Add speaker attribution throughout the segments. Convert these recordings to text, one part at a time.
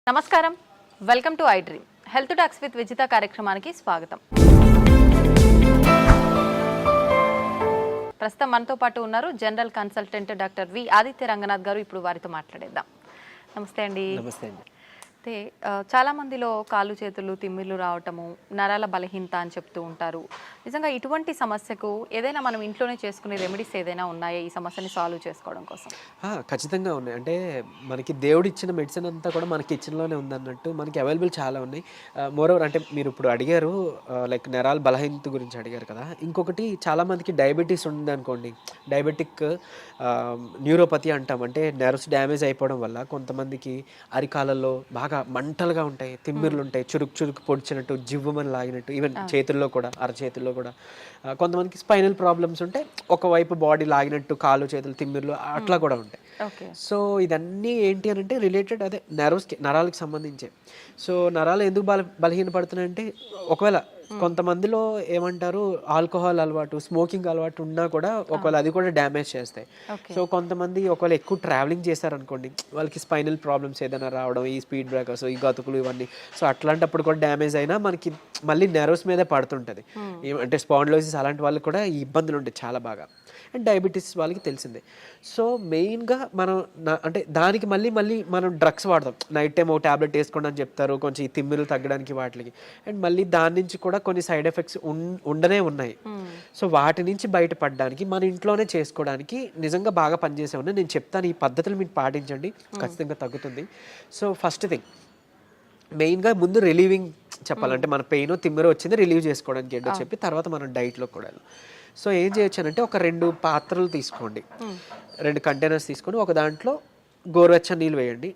Speaker 1: నమస్కారం, welcome to I dream. Health talks with Vijitha కార్యక్రమానికి స్వాగతం. ప్రస్తుతం మనతో పాటు ఉన్నారు general consultant doctor V Aditya Ranganath గారు. ఇప్పుడు వారితో మాట్లాడేద్దాం. నమస్తే అండి.
Speaker 2: నమస్తే అండి.
Speaker 1: అయితే చాలా మందిలో కాళ్ళు చేతులు తిమ్మిర్లు రావటము, నరాల బలహీనత అని చెప్తూ ఉంటారు. నిజంగా ఇటువంటి సమస్యకు ఏదైనా మనం ఇంట్లోనే చేసుకునే రెమెడీస్ ఏదైనా ఉన్నాయా ఈ సమస్యని సాల్వ్ చేసుకోవడం కోసం?
Speaker 2: ఖచ్చితంగా ఉన్నాయి. అంటే మనకి దేవుడు ఇచ్చిన మెడిసిన్ అంతా కూడా మన కిచెన్లోనే ఉందన్నట్టు మనకి అవైలబుల్ చాలా ఉన్నాయి. మోరోవర్ అంటే మీరు ఇప్పుడు అడిగారు లైక్ నరాల బలహీనత గురించి అడిగారు కదా. ఇంకొకటి చాలామందికి డయాబెటీస్ ఉంది అనుకోండి. డయాబెటిక్ న్యూరోపతి అంటాం. అంటే నర్వ్స్ డ్యామేజ్ అయిపోవడం వల్ల కొంతమందికి అరికాలలో బాగా మంటలుగా ఉంటాయి, తిమ్మిర్లు ఉంటాయి, చురుకు పొడిచినట్టు, జివ్వుమని లాగినట్టు, ఈవెన్ చేతుల్లో కూడా, అరచేతుల్లో కూడా. కొంతమందికి స్పైనల్ ప్రాబ్లమ్స్ ఉంటాయి, ఒకవైపు బాడీ లాగినట్టు కాళ్ళు చేతులు తిమ్మిర్లు అట్లా కూడా ఉంటాయి. సో ఇదన్నీ ఏంటి అని అంటే రిలేటెడ్ అదే నరాలకి సంబంధించే. సో నరాలు ఎందుకు బలహీనపడుతున్నాయంటే ఒకవేళ కొంతమందిలో ఏమంటారు ఆల్కహాల్ అలవాటు, స్మోకింగ్ అలవాటు ఉన్నా కూడా ఒకవేళ అది కూడా డ్యామేజ్ చేస్తాయి. సో కొంతమంది ఒకవేళ ఎక్కువ ట్రావెలింగ్ చేశారనుకోండి, వాళ్ళకి స్పైనల్ ప్రాబ్లమ్స్ ఏదైనా రావడం, ఈ స్పీడ్ బ్రేకర్స్, ఈ గతుకులు ఇవన్నీ. సో అట్లాంటప్పుడు కూడా డ్యామేజ్ అయినా మనకి మళ్ళీ నెర్వ్స్ మీదే పడుతుంటుంది. అంటే స్పాండిలోసిస్ అలాంటి వాళ్ళకి కూడా ఈ ఇబ్బందులు ఉంటాయి చాలా బాగా. అండ్ డయాబెటీస్ వాళ్ళకి తెలిసిందే. సో మెయిన్గా మనం అంటే దానికి మళ్ళీ మనం డ్రగ్స్ వాడతాం. నైట్ టైం ఒక ట్యాబ్లెట్ వేసుకోండి అని చెప్తారు, కొంచెం ఈ తిమ్మిర్లు తగ్గడానికి వాటికి. అండ్ మళ్ళీ దాని నుంచి కూడా కొన్ని సైడ్ ఎఫెక్ట్స్ ఉండనే ఉన్నాయి. సో వాటి నుంచి బయటపడడానికి మన ఇంట్లోనే చేసుకోవడానికి నిజంగా బాగా పనిచేసే ఉన్నాయి. నేను చెప్తాను, ఈ పద్ధతులు మీరు పాటించండి, ఖచ్చితంగా తగ్గుతుంది. సో ఫస్ట్ థింగ్ మెయిన్గా ముందు రిలీవింగ్ చెప్పాలంటే మన పెయిన్ తిమ్మిర వచ్చింది రిలీవ్ చేసుకోవడానికి ఏంటో చెప్పి తర్వాత మనం డైట్లో కూడా. సో ఏం చేయొచ్చు అంటే ఒక 2 పాత్రలు తీసుకోండి, 2 కంటైనర్స్ తీసుకొని ఒక దాంట్లో గోరువెచ్చని నీళ్ళు వేయండి,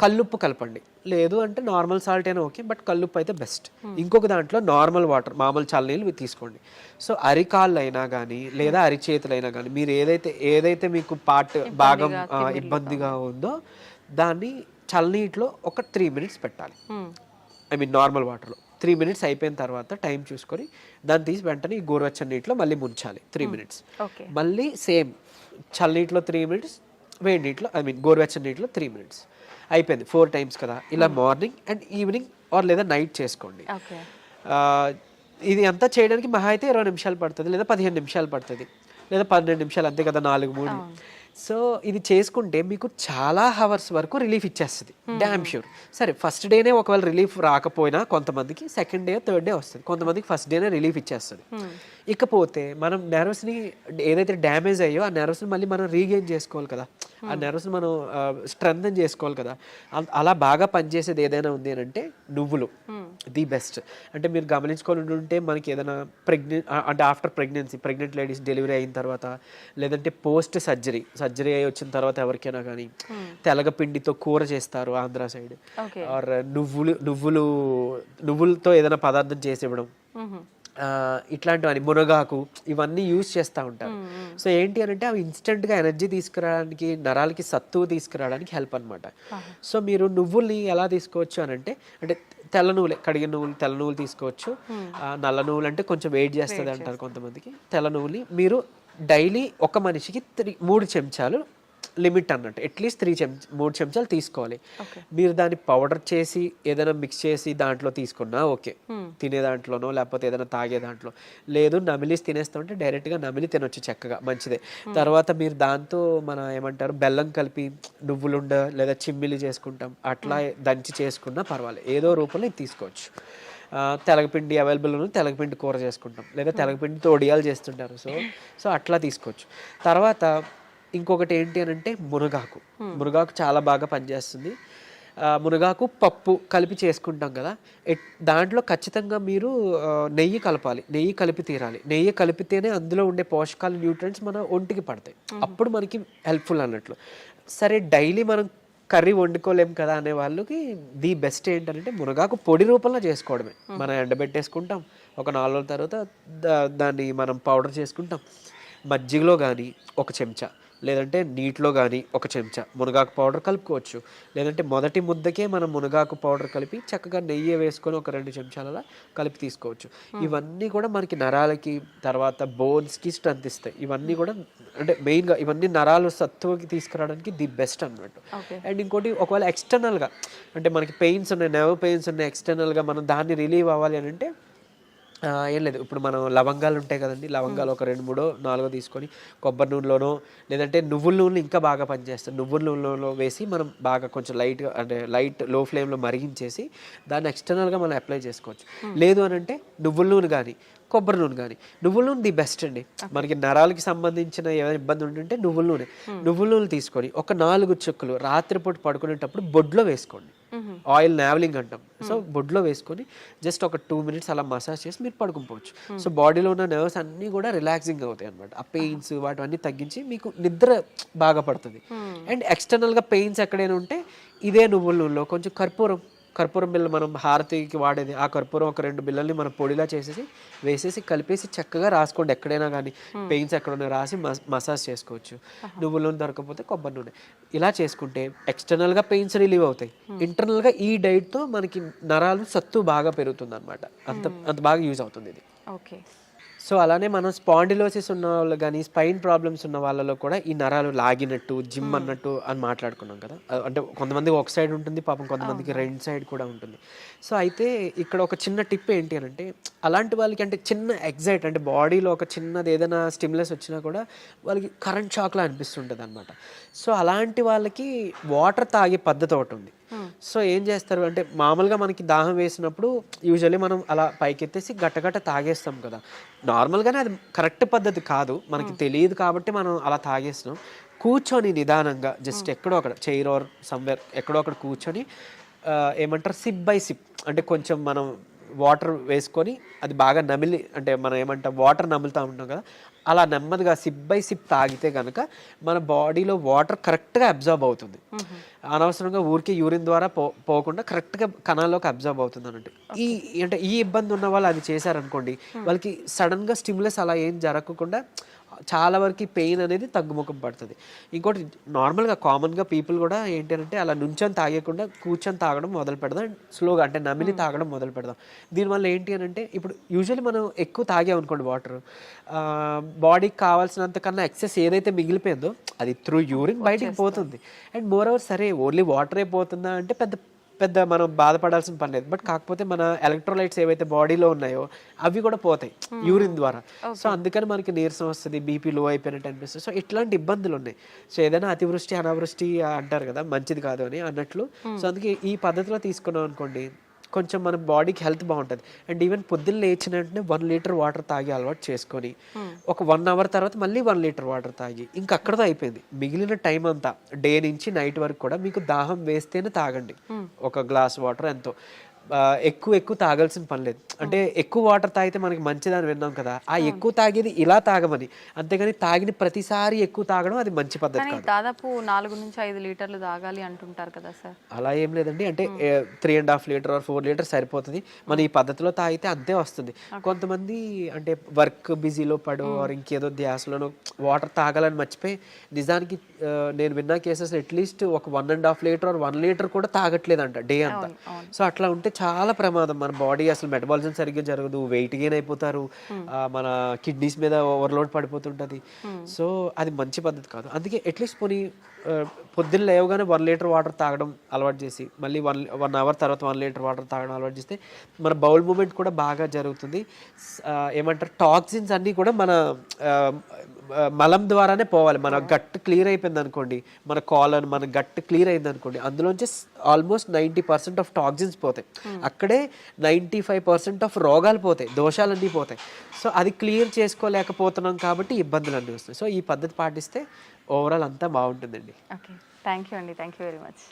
Speaker 2: కల్లుప్పు కలపండి. లేదు అంటే నార్మల్ సాల్ట్ అయినా ఓకే, బట్ కల్లుప్పు అయితే బెస్ట్. ఇంకొక దాంట్లో నార్మల్ వాటర్, మామూలు చల్లనీళ్ళు తీసుకోండి. సో అరికాళ్ళు అయినా కానీ లేదా అరిచేతులు అయినా కానీ మీరు ఏదైతే మీకు భాగం ఇబ్బందిగా ఉందో దాన్ని చల్లనీటిలో ఒక 3 minutes పెట్టాలి. ఐ మీన్ నార్మల్ వాటర్లో 3 minutes అయిపోయిన తర్వాత టైం చూసుకొని దాన్ని తీసి వెంటనే ఈ గోరువెచ్చని నీటిలో మళ్ళీ ముంచాలి 3 minutes. మళ్ళీ సేమ్ చల్లనీటిలో 3 minutes, వేడి నీటిలో ఐ మీన్ గోరువెచ్చని నీటిలో 3 minutes. అయిపోయింది 4 times కదా. ఇలా మార్నింగ్ అండ్ ఈవినింగ్ ఆర్ లేదా నైట్ చేసుకోండి. ఇది అంతా చేయడానికి మహా అయితే 20 నిమిషాలు పడుతుంది, లేదా 15 నిమిషాలు పడుతుంది, లేదా 12 నిమిషాలు, అంతే కదా, 4-3. సో ఇది చేసుకుంటే మీకు చాలా హవర్స్ వరకు రిలీఫ్ ఇచ్చేస్తుంది, డ్యామ్ ష్యూర్. సరే ఫస్ట్ డేనే ఒకవేళ రిలీఫ్ రాకపోయినా కొంతమందికి సెకండ్ డే, థర్డ్ డే వస్తుంది, కొంతమందికి ఫస్ట్ డేనే రిలీఫ్ ఇచ్చేస్తుంది. ఇకపోతే మనం నెర్వ్స్ని ఏదైతే డ్యామేజ్ అయ్యో ఆ నెర్వ్స్ని మళ్ళీ మనం రీగెయిన్ చేసుకోవాలి కదా, ఆ నెర్వ్స్ని మనం స్ట్రెంథన్ చేసుకోవాలి కదా. అలా బాగా పనిచేసేది ఏదైనా ఉంది అని అంటే నువ్వులు ది బెస్ట్. అంటే మీరు గమనించుకొని ఉంటే మనకి ఏదైనా అంటే ఆఫ్టర్ ప్రెగ్నెంట్ లేడీస్ డెలివరీ అయిన తర్వాత, లేదంటే పోస్ట్ సర్జరీ అయి వచ్చిన తర్వాత ఎవరికైనా కానీ తెలగపిండితో కూర చేస్తారు ఆంధ్ర సైడ్, ఆర్ నువ్వులతో ఏదైనా పదార్థం చేసి ఇవ్వడం, ఇట్లాంటివన్నీ మునగాకు ఇవన్నీ యూజ్ చేస్తూ ఉంటారు. సో ఏంటి అని అంటే అవి ఇన్స్టెంట్గా ఎనర్జీ తీసుకురావడానికి, నరాలకి సత్తువు తీసుకురావడానికి హెల్ప్ అనమాట. సో మీరు నువ్వుల్ని ఎలా తీసుకోవచ్చు అని అంటే తెల్ల నువ్వులే, కడిగిన నువ్వులు, తెల్ల నువ్వులు తీసుకోవచ్చు. నల్ల నువ్వులు అంటే కొంచెం వెయిట్ చేస్తుంది అంటారు కొంతమందికి. తెల్ల నువ్వులు మీరు డైలీ ఒక మనిషికి 3 చెంచాలు లిమిట్ అన్నట్టు, అట్లీస్ట్ 3 చెంచాలు తీసుకోవాలి. మీరు దాన్ని పౌడర్ చేసి ఏదైనా మిక్స్ చేసి దాంట్లో తీసుకున్నా ఓకే, తినే దాంట్లోనో లేకపోతే ఏదైనా తాగే దాంట్లో. లేదు నమిలిసి తినేస్తామంటే డైరెక్ట్గా నమిలి తినొచ్చు, చక్కగా మంచిదే. తర్వాత మీరు దాంతో మన ఏమంటారు బెల్లం కలిపి నువ్వులుండ లేదా చిమ్మిలి చేసుకుంటాం, అట్లా దంచి చేసుకున్నా పర్వాలేదు, ఏదో రూపంలో ఇది తీసుకోవచ్చు. తెలగపిండి అవైలబుల్ ఉంది, తెలగపిండి కూర చేసుకుంటాం, లేదా తెలగపిండితో ఒడియాలు చేస్తుంటారు. సో అట్లా తీసుకోవచ్చు. తర్వాత ఇంకొకటి ఏంటి అని అంటే మునగాకు చాలా బాగా పనిచేస్తుంది. మునగాకు పప్పు కలిపి చేసుకుంటాం కదా, దాంట్లో ఖచ్చితంగా మీరు నెయ్యి కలపాలి, నెయ్యి కలిపి తీరాలి. నెయ్యి కలిపితేనే అందులో ఉండే పోషకాలు, న్యూట్రియంట్స్ మన ఒంటికి పడతాయి, అప్పుడు మనకి హెల్ప్ఫుల్ అన్నట్లు. సరే డైలీ మనం కర్రీ వండుకోలేం కదా అనే వాళ్ళకి ది బెస్ట్ ఏంటంటే మునగాకు పొడి రూపంలో చేసుకోవడమే. మనం ఎండబెట్టేసుకుంటాం, ఒక 4 రోజుల తర్వాత దాన్ని మనం పౌడర్ చేసుకుంటాం. మజ్జిగలో కానీ 1 చెంచా, లేదంటే నీటిలో కానీ ఒక చెంచా మునగాకు పౌడర్ కలుపుకోవచ్చు. లేదంటే మొదటి ముద్దకే మనం మునగాకు పౌడర్ కలిపి చక్కగా నెయ్యి వేసుకొని ఒక 2 చెంచాలలా కలిపి తీసుకోవచ్చు. ఇవన్నీ కూడా మనకి నరాలకి తర్వాత బోన్స్కి స్ట్రెంత్ ఇస్తాయి. ఇవన్నీ కూడా అంటే మెయిన్గా ఇవన్నీ నరాలు సత్తువకి తీసుకురావడానికి ది బెస్ట్ అన్నట్టు. అండ్ ఇంకోటి ఒకవేళ ఎక్స్టర్నల్గా అంటే మనకి పెయిన్స్ ఉన్నాయి, నెర్వ్ పెయిన్స్ ఉన్నాయి, ఎక్స్టర్నల్గా మనం దాన్ని రిలీవ్ అవ్వాలి అని అంటే ఏం లేదు, ఇప్పుడు మనం లవంగాలు ఉంటాయి కదండి, లవంగాలు ఒక 2, 3, 4 తీసుకొని కొబ్బరి నూనెలోనో లేదంటే నువ్వుల నూనె ఇంకా బాగా పనిచేస్తుంది, నువ్వుల నూనెలో వేసి మనం బాగా కొంచెం లైట్గా అంటే లైట్ లో ఫ్లేమ్లో మరిగించేసి దాన్ని ఎక్స్టర్నల్గా మనం అప్లై చేసుకోవచ్చు. లేదు అని అంటే నువ్వుల నూనె కానీ కొబ్బరి నూనె కానీ, నువ్వుల నూనె ది బెస్ట్ అండి. మనకి నరాలకి సంబంధించిన ఏమైనా ఇబ్బంది ఉంటుంటే నువ్వుల నూనె తీసుకొని ఒక 4 చుక్కలు రాత్రిపూట పడుకునేటప్పుడు బొడ్లో వేసుకోండి. ఆయిల్ నావలింగ్ అంటాం. సో బొడ్లో వేసుకొని జస్ట్ ఒక 2 మినిట్స్ అలా మసాజ్ చేసి మీరు పడుకోవచ్చు. సో బాడీలో ఉన్న నర్వ్స్ అన్నీ కూడా రిలాక్సింగ్ అవుతాయి అనమాట. ఆ పెయిన్స్ వాటివన్నీ తగ్గించి మీకు నిద్ర బాగా పడుతుంది. అండ్ ఎక్స్టర్నల్గా పెయిన్స్ ఎక్కడైనా ఉంటే ఇదే నువ్వుల నూనెలో కొంచెం కర్పూరం బిళ్ళ మనం హారతికి వాడేది, ఆ కర్పూరం ఒక 2 బిళ్ళల్ని మనం పొడిలా చేసేసి వేసేసి కలిపేసి చక్కగా రాసుకోండి. ఎక్కడైనా కానీ పెయిన్స్ ఎక్కడైనా రాసి మసాజ్ చేసుకోవచ్చు. నువ్వుల నూనె దొరకకపోతే కొబ్బరి నూనె ఇలా చేసుకుంటే ఎక్స్టర్నల్గా పెయిన్స్ రిలీవ్ అవుతాయి. ఇంటర్నల్గా ఈ డైట్తో మనకి నరాలు సత్తు బాగా పెరుగుతుంది అనమాట. అంత బాగా యూజ్ అవుతుంది ఇది.
Speaker 1: ఓకే.
Speaker 2: సో అలానే మనం స్పాండిలోసిస్ ఉన్న వాళ్ళు కానీ స్పైన్ ప్రాబ్లమ్స్ ఉన్న వాళ్ళలో కూడా ఈ నరాలు లాగినట్టు జిమ్ అన్నట్టు అని మాట్లాడుకున్నాం కదా. అంటే కొంతమందికి ఒక సైడ్ ఉంటుంది పాపం, కొంతమందికి 2 సైడ్ కూడా ఉంటుంది. సో అయితే ఇక్కడ ఒక చిన్న టిప్ ఏంటి అని అంటే అలాంటి వాళ్ళకి అంటే చిన్న ఎగ్జైట్ అంటే బాడీలో ఒక చిన్నది ఏదైనా స్టిమ్యులస్ వచ్చినా కూడా వాళ్ళకి కరెంట్ షాక్లా అనిపిస్తుంటుంది అనమాట. సో అలాంటి వాళ్ళకి వాటర్ తాగే పద్ధతి ఒకటి ఉంది. సో ఏం చేస్తారు అంటే మామూలుగా మనకి దాహం వేసినప్పుడు యూజువల్లీ మనం అలా పైకెత్తేసి గట్టగట్ట తాగేస్తాం కదా. నార్మల్గానే అది కరెక్ట్ పద్ధతి కాదు, మనకి తెలియదు కాబట్టి మనం అలా తాగేస్తున్నాం. కూర్చొని నిదానంగా జస్ట్ ఎక్కడో అక్కడ చైర్ ఆర్ సమ్వేర్ ఎక్కడో అక్కడ కూర్చొని ఏమంటారు సిప్ బై సిప్ అంటే కొంచెం మనం వాటర్ వేసుకొని అది బాగా నమిలి అంటే మనం ఏమంటాం వాటర్ నములుతూ ఉంటాం కదా, అలా నెమ్మదిగా సిప్ బై సిప్ తాగితే కనుక మన బాడీలో వాటర్ కరెక్ట్గా అబ్జర్బ్ అవుతుంది. అనవసరంగా ఊరికి యూరిన్ ద్వారా పోకుండా కరెక్ట్గా కణాల్లోకి అబ్జర్బ్ అవుతుంది అన్నట్టు. ఈ ఇబ్బంది ఉన్న వాళ్ళు అది చేశారనుకోండి, వాళ్ళకి సడన్గా స్టిమ్యులస్ అలా ఏం జరగకుండా చాలా వరకు పెయిన్ అనేది తగ్గుముఖం పడుతుంది. ఇంకోటి నార్మల్గా కామన్గా పీపుల్ కూడా ఏంటి అంటే అలా నుంచొని తాగకుండా కూర్చొని తాగడం మొదలు పెడదాం, స్లోగా అంటే నమిలి తాగడం మొదలు పెడదాం. దీనివల్ల ఏంటి అని అంటే ఇప్పుడు యూజువల్లీ మనం ఎక్కువ తాగామనుకోండి వాటర్, బాడీకి కావాల్సినంత కన్నా ఎక్సెస్ ఏదైతే మిగిలిపోయిందో అది త్రూ యూరిన్ బయటికి పోతుంది. అండ్ మోర్ ఓవర్ సరే ఓన్లీ వాటరే పోతుందా అంటే పెద్ద మనం బాధపడాల్సిన పని లేదు. బట్ కాకపోతే మన ఎలక్ట్రోలైట్స్ ఏవైతే బాడీలో ఉన్నాయో అవి కూడా పోతాయి యూరిన్ ద్వారా. సో అందుకని మనకి నీరసం వస్తుంది, బీపీ లో అయిపోయినట్టు అనిపిస్తుంది. సో ఇట్లాంటి ఇబ్బందులు ఉన్నాయి. సో ఏదైనా అతివృష్టి అనావృష్టి అంటారు కదా, మంచిది కాదు అని అన్నట్లు. సో అందుకే ఈ పద్ధతిలో తీసుకున్నాం అనుకోండి కొంచెం మన బాడీకి హెల్త్ బాగుంటుంది. అండ్ ఈవెన్ పొద్దున్న లేచిన వెంటనే 1 లీటర్ వాటర్ తాగి అలవాటు చేసుకొని ఒక 1 అవర్ తర్వాత మళ్ళీ 1 లీటర్ వాటర్ తాగి ఇంకా అక్కడతో అయిపోయింది. మిగిలిన టైం అంతా డే నుంచి నైట్ వరకు కూడా మీకు దాహం వేస్తేనే తాగండి. ఒక గ్లాస్ వాటర్ ఎంతో, ఎక్కువ తాగాల్సిన పని లేదు. అంటే ఎక్కువ వాటర్ తాగితే మనకి మంచిదని విన్నాం కదా, ఆ ఎక్కువ తాగేది ఇలా తాగమని, అంతేగాని తాగిన ప్రతిసారి ఎక్కువ తాగడం అది మంచి పద్ధతి కాదు.
Speaker 1: దాదాపు 4 నుంచి 5 లీటర్లు తాగాలి అంటుంటారు కదా సార్. అలా
Speaker 2: ఏం లేదండి, అంటే 3.5 లీటర్ ఆర్ 4 లీటర్ సరిపోతుంది. మన ఈ పద్ధతిలో తాగితే అంతే వస్తుంది. కొంతమంది అంటే వర్క్ బిజీలో పడో ఇంకేదో ధ్యాసలోనో వాటర్ తాగాలని మర్చిపోయి నిజానికి నేను విన్న కేసెస్ అట్లీస్ట్ ఒక 1.5 లీటర్ ఆర్ 1 లీటర్ కూడా తాగట్లేదంట డే అంతా. సో అట్లా ఉంటే చాలా ప్రమాదం. మన బాడీ అసలు మెటబాలిజం సరిగ్గా జరగదు, వెయిట్ గెయిన్ అయిపోతారు, మన కిడ్నీస్ మీద ఓవర్లోడ్ పడిపోతుంటుంది. సో అది మంచి పద్ధతి కాదు. అందుకే అట్లీస్ట్ పోనీ పొద్దున్న లేవగానే 1 లీటర్ వాటర్ తాగడం అలవాటు చేసి మళ్ళీ 1 అవర్ తర్వాత 1 లీటర్ వాటర్ తాగడం అలవాటు చేస్తే మన బౌల్ మూమెంట్ కూడా బాగా జరుగుతుంది. ఏమంటారు టాక్సిన్స్ అన్నీ కూడా మన మలం ద్వారానే పోవాలి. మన గట్ క్లియర్ అయిపోయింది అనుకోండి, మన కాలన్ మన గట్ క్లియర్ అయింది అనుకోండి, అందులోంచి ఆల్మోస్ట్ 90% ఆఫ్ టాక్సిన్స్ పోతాయి. అక్కడే 95% ఆఫ్ రోగాలు పోతాయి, దోషాలన్నీ పోతాయి. సో అది క్లియర్ చేసుకోలేకపోతున్నాం కాబట్టి ఇబ్బందులు అన్నీ వస్తాయి. సో ఈ పద్ధతి పాటిస్తే ఓవరాల్ అంతా బాగుంటుందండి.
Speaker 1: ఓకే, థ్యాంక్ యూ అండి, థ్యాంక్ యూ వెరీ మచ్.